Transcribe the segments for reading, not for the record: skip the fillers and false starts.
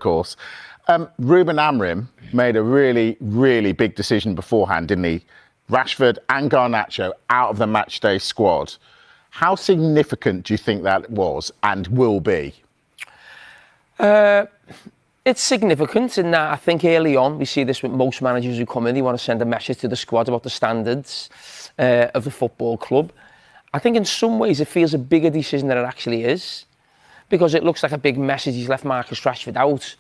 course. Ruben Amorim made a really, really big decision beforehand, didn't he? Rashford and Garnacho out of the matchday squad. How significant do you think that was and will be? It's significant in that I think early on, we see this with most managers who come in, they want to send a message to the squad about the standards of the football club. I think in some ways it feels a bigger decision than it actually is, because it looks like a big message. He's left Marcus Rashford out.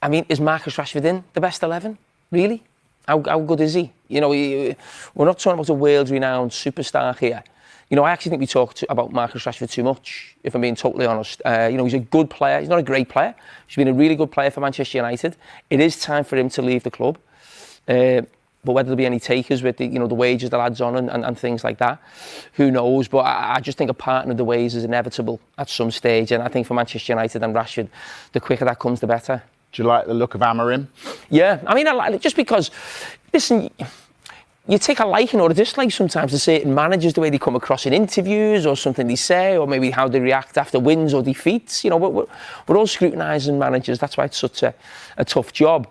I mean, is Marcus Rashford in the best 11? Really? How good is he? You know, we're not talking about a world-renowned superstar here. You know, I actually think we talk about Marcus Rashford too much, if I'm being totally honest. You know, he's a good player. He's not a great player. He's been a really good player for Manchester United. It is time for him to leave the club. But whether there'll be any takers with the, you know, the wages the lad's on and things like that, who knows? But I just think a partner of the ways is inevitable at some stage. And I think for Manchester United and Rashford, the quicker that comes, the better. Do you like the look of Amorim? Yeah, I mean, I like it just because, listen, you take a liking or a dislike sometimes to certain managers, the way they come across in interviews or something they say, or maybe how they react after wins or defeats. You know, we're all scrutinising managers. That's why it's such a tough job.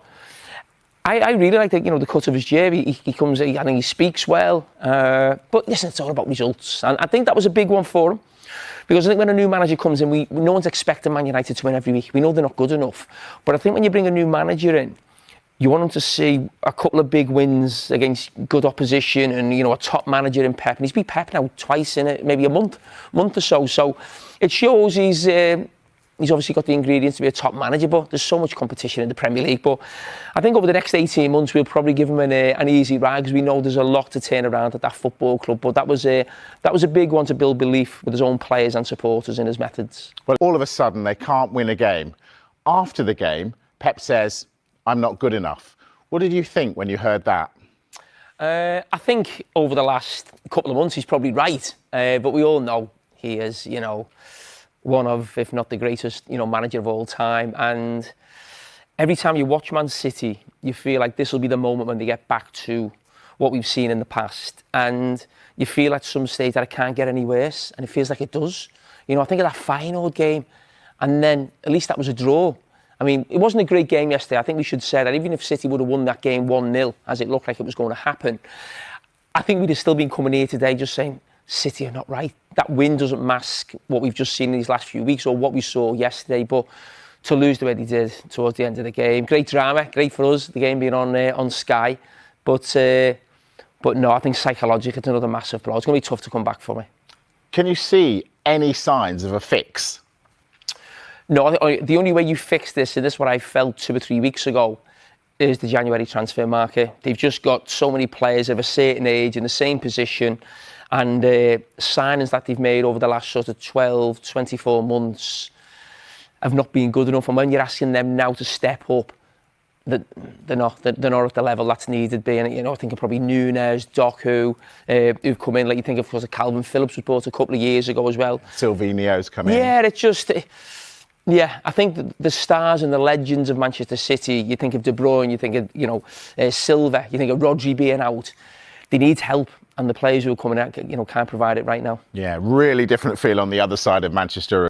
I really like the, you know, the cut of his jib. He comes, I think he speaks well. But listen, it's all about results. And I think that was a big one for him. Because I think when a new manager comes in, no one's expecting Man United to win every week. We know they're not good enough. But I think when you bring a new manager in, you want him to see a couple of big wins against good opposition and, you know, a top manager in Pep. And he's beat Pep now twice in maybe a month or so. So it shows he's obviously got the ingredients to be a top manager, but there's so much competition in the Premier League. But I think over the next 18 months, we'll probably give him an easy ride, because we know there's a lot to turn around at that football club. But that was a big one to build belief with his own players and supporters in his methods. Well, all of a sudden, they can't win a game. After the game, Pep says, "I'm not good enough." What did you think when you heard that? I think over the last couple of months, he's probably right. But we all know he is, you know, one of, if not the greatest, you know, manager of all time. And every time you watch Man City, you feel like this will be the moment when they get back to what we've seen in the past. And you feel at some stage that it can't get any worse, and it feels like it does. You know, I think of that Feyenoord game, and then at least that was a draw. I mean, it wasn't a great game yesterday. I think we should say that even if City would have won that game 1-0, as it looked like it was going to happen, I think we'd have still been coming here today just saying, City are not right. That win doesn't mask what we've just seen in these last few weeks or what we saw yesterday. But to lose the way they did towards the end of the game, great drama, great for us, the game being on Sky. But no, I think psychologically it's another massive blow. It's going to be tough to come back from it. Can you see any signs of a fix? No, the only way you fix this, and this is what I felt 2 or 3 weeks ago, is the January transfer market. They've just got so many players of a certain age in the same position. And signings that they've made over the last sort of 12, 24 months have not been good enough. And when you're asking them now to step up, they're not at the level that's needed. Being, you know, I think of probably Nunes, Doku, who've come in. Like you think of course Calvin Phillips was bought a couple of years ago as well. Silvinho's come in. Yeah, it's just. Yeah, I think the stars and the legends of Manchester City. You think of De Bruyne, you think of, you know, Silva, you think of Rodri being out. They need help. And the players who are coming out, you know, can't provide it right now. Yeah, really different feel on the other side of Manchester.